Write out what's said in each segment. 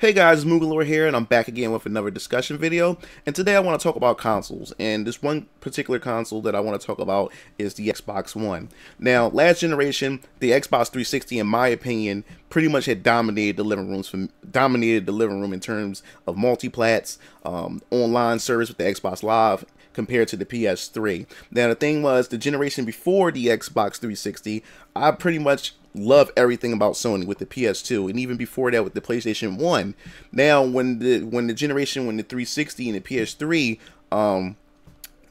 Hey guys, it's MugenLord here, and I'm back again with another discussion video. And today I want to talk about consoles, and this one particular console that I want to talk about is the Xbox One. Now, last generation, the Xbox 360, in my opinion, pretty much had dominated the living room in terms of multi-plats, online service with the Xbox Live compared to the PS3. Now, the thing was, the generation before the Xbox 360, I pretty much love everything about Sony with the PS2, and even before that with the PlayStation 1. Now, when the 360 and the PS3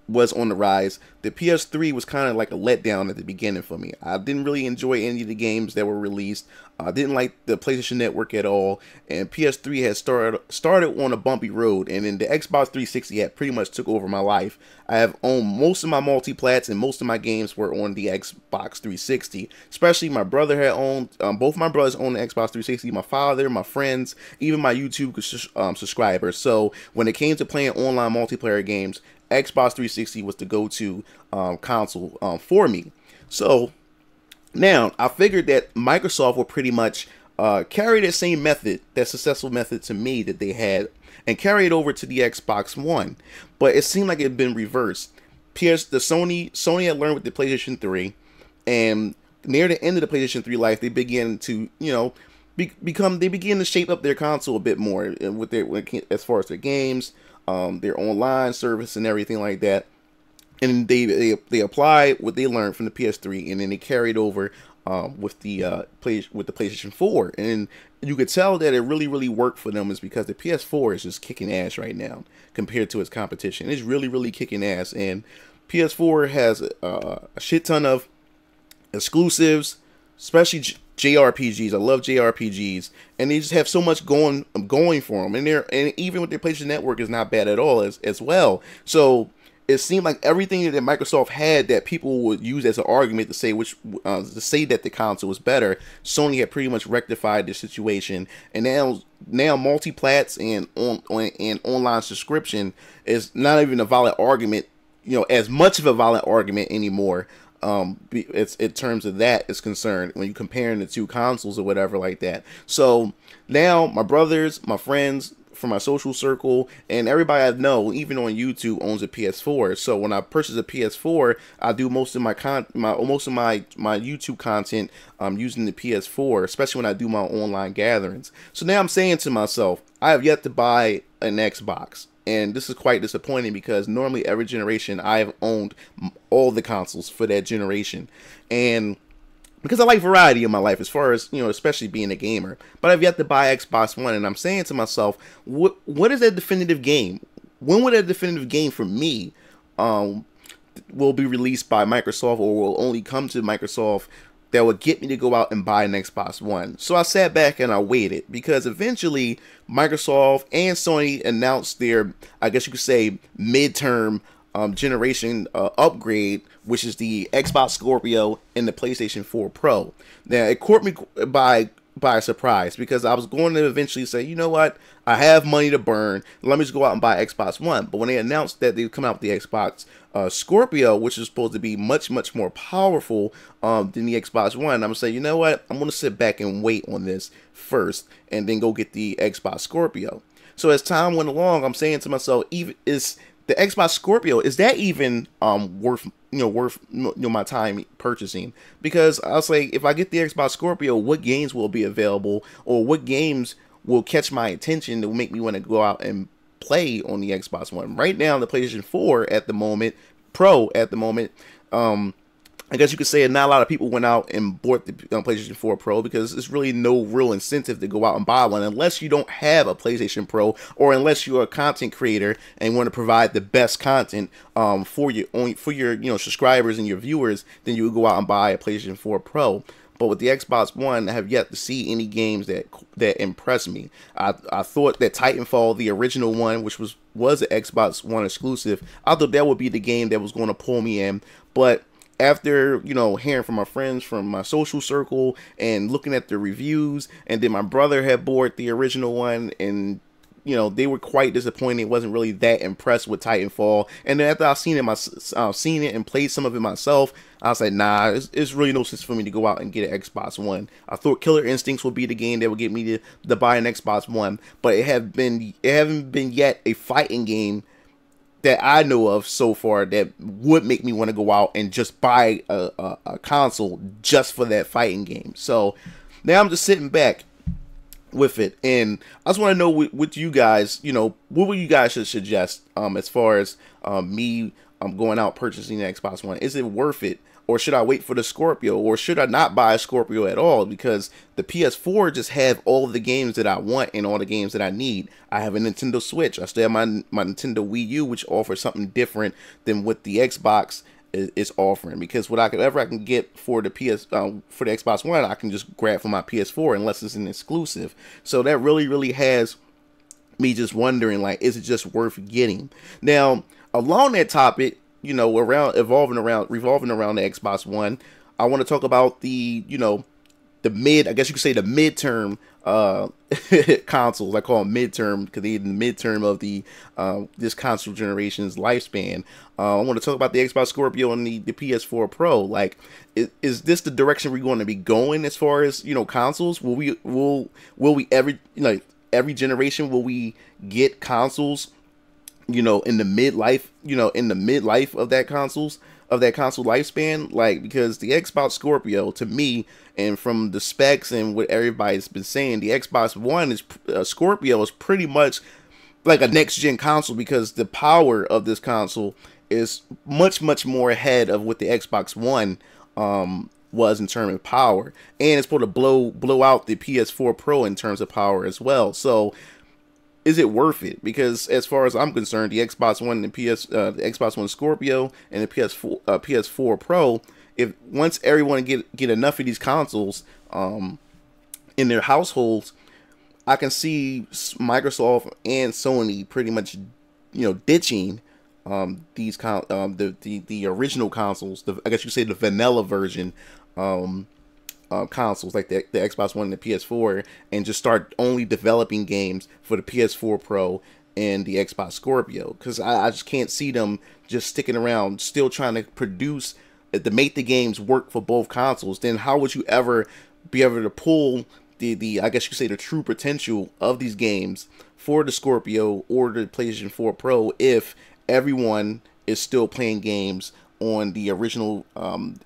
was on the rise, the PS3 was kind of like a letdown at the beginning for me. I didn't really enjoy any of the games that were released. I didn't like the PlayStation Network at all, and PS3 had started on a bumpy road, and then the Xbox 360 had pretty much took over my life. I have owned most of my multi-plats, and most of my games were on the Xbox 360. Especially my brother had owned, both my brothers owned the Xbox 360, my father, my friends, even my YouTube subscribers. So when it came to playing online multiplayer games, Xbox 360 was the go-to console for me. So now I figured that Microsoft would pretty much carry that same method, that successful method to me that they had, and carry it over to the Xbox One. But it seemed like it had been reversed. Sony had learned with the PlayStation 3, and near the end of the PlayStation 3 life, they began to, they began to shape up their console a bit more with as far as their games, their online service and everything like that. And they applied what they learned from the PS3, and then they carried over with the PlayStation 4. And you could tell that it really worked for them is because the PS4 is just kicking ass right now compared to its competition. It's really kicking ass, and PS4 has a shit ton of exclusives, especially JRPGs. I love JRPGs, and they just have so much going for them. And even with their PlayStation Network is not bad at all as well. So it seemed like everything that Microsoft had that people would use as an argument to say that the console was better, Sony had pretty much rectified the situation, and now multi-plats and online subscription is not even a valid argument, as much of a valid argument anymore. It's in terms of that is concerned when you comparing the two consoles or whatever like that. So now my brothers, my friends from my social circle, and everybody I know, even on YouTube, owns a PS4. So when I purchase a PS4, I do most of my YouTube content using the PS4, especially when I do my online gatherings. So now I'm saying to myself, I have yet to buy an Xbox. And this is quite disappointing because normally every generation I have owned all the consoles for that generation. And because I like variety in my life as far as, especially being a gamer. But I've yet to buy Xbox One, and I'm saying to myself, what is that definitive game? When will that definitive game for me will be released by Microsoft, or will only come to Microsoft, that would get me to go out and buy an Xbox One? So I sat back and I waited, because eventually Microsoft and Sony announced their, I guess you could say, midterm generation upgrade, which is the XBOX Scorpio and the PlayStation 4 Pro. Now, it caught me by surprise, because I was going to eventually say, you know what, I have money to burn, let me just go out and buy Xbox One. But when they announced that they would come out with the Xbox Scorpio, which is supposed to be much more powerful than the Xbox One, I'm gonna say, you know what, I'm gonna sit back and wait on this first, and then go get the Xbox Scorpio. So as time went along, I'm saying to myself, even is the Xbox Scorpio, is that even worth my time purchasing? Because I was like, if I get the Xbox Scorpio, what games will be available, or what games will catch my attention to make me want to go out and play on the Xbox One? Right now, the PlayStation 4 at the moment, Pro at the moment, I guess you could say not a lot of people went out and bought the PlayStation 4 Pro, because there's really no real incentive to go out and buy one unless you don't have a PlayStation Pro, or unless you're a content creator and want to provide the best content for your subscribers and your viewers. Then you would go out and buy a PlayStation 4 Pro. But with the Xbox One, I have yet to see any games that impress me. I thought that Titanfall, the original one, which was an Xbox One exclusive, I thought that would be the game that was going to pull me in. But after, hearing from my friends from my social circle and looking at the reviews, and then my brother had bought the original one, and they were quite disappointed. Wasn't really that impressed with Titanfall. And then after I've seen it and played some of it myself, I was like, nah, it's really no sense for me to go out and get an Xbox One. I thought Killer Instincts would be the game that would get me to buy an Xbox One, but it haven't been yet a fighting game that I know of so far that would make me want to go out and just buy a console just for that fighting game. So now I'm just sitting back with it, and I just want to know what you guys, what would you guys should suggest as far as me going out purchasing the Xbox One. Is it worth it? Or should I wait for the Scorpio? Or should I not buy a Scorpio at all? Because the PS4 just have all of the games that I want and all the games that I need. I have a Nintendo Switch. I still have my Nintendo Wii U, which offers something different than what the Xbox is offering. Because whatever I can get for the for the Xbox One, I can just grab for my PS4 unless it's an exclusive. So that really has me just wondering, like, is it just worth getting? Now, along that topic, revolving around the Xbox One, I want to talk about the midterm consoles. I call them midterm because they're in the midterm of the this console generation's lifespan. I want to talk about the Xbox Scorpio and the PS4 Pro. Like, is this the direction we're going to be going as far as consoles? Will we every generation will we get consoles in the midlife of that console lifespan? Like, because the Xbox Scorpio, to me, and from the specs and what everybody's been saying, the Xbox One Scorpio is pretty much like a next gen console, because the power of this console is much more ahead of what the Xbox One was in terms of power, and it's supposed to blow out the PS4 Pro in terms of power as well. So is it worth it? Because as far as I'm concerned, the Xbox One and the Xbox One Scorpio and the PS4 Pro, if once everyone get enough of these consoles in their households, I can see Microsoft and Sony pretty much ditching these the original consoles. I guess you could say the vanilla version consoles like the Xbox One and the PS4, and just start only developing games for the PS4 Pro and the Xbox Scorpio, because I just can't see them just sticking around still trying to make the games work for both consoles. Then how would you ever be able to pull the I guess you could say the true potential of these games for the Scorpio or the PlayStation 4 Pro if everyone is still playing games on the original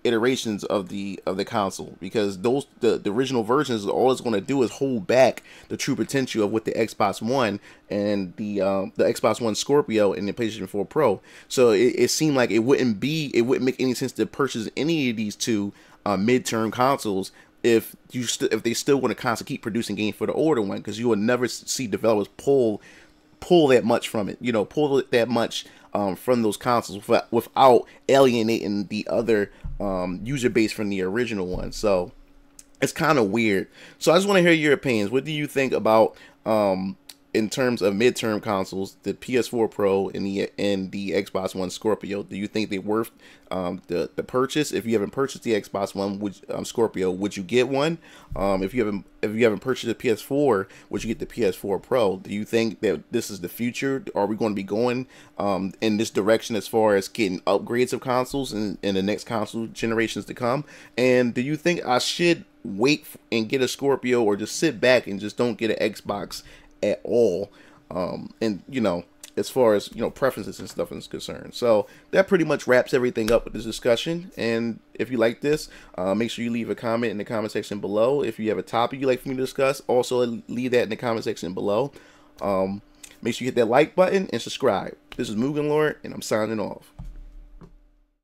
iterations of the console? Because the original versions, all it's going to do is hold back the true potential of what the Xbox One and the Xbox One Scorpio and the PlayStation 4 Pro. So it seemed like it wouldn't make any sense to purchase any of these two midterm consoles if they still want to constantly keep producing games for the older one, because you will never see developers pull that much from it, pull that much from those consoles without alienating the other user base from the original one. So it's kind of weird. So I just want to hear your opinions. What do you think about in terms of midterm consoles, the PS4 Pro and the Xbox One Scorpio? Do you think they're worth the purchase? If you haven't purchased the Xbox One Scorpio, would you get one? If you haven't purchased the PS4, would you get the PS4 Pro? Do you think that this is the future? Are we going to be going in this direction as far as getting upgrades of consoles in the next console generations to come? And do you think I should wait and get a Scorpio, or just sit back and just don't get an Xbox at all? And as far as preferences and stuff is concerned. So that pretty much wraps everything up with this discussion. And if you like this, make sure you leave a comment in the comment section below. If you have a topic you'd like for me to discuss, also leave that in the comment section below. Make sure you hit that like button and subscribe. This is MugenLord, and I'm signing off.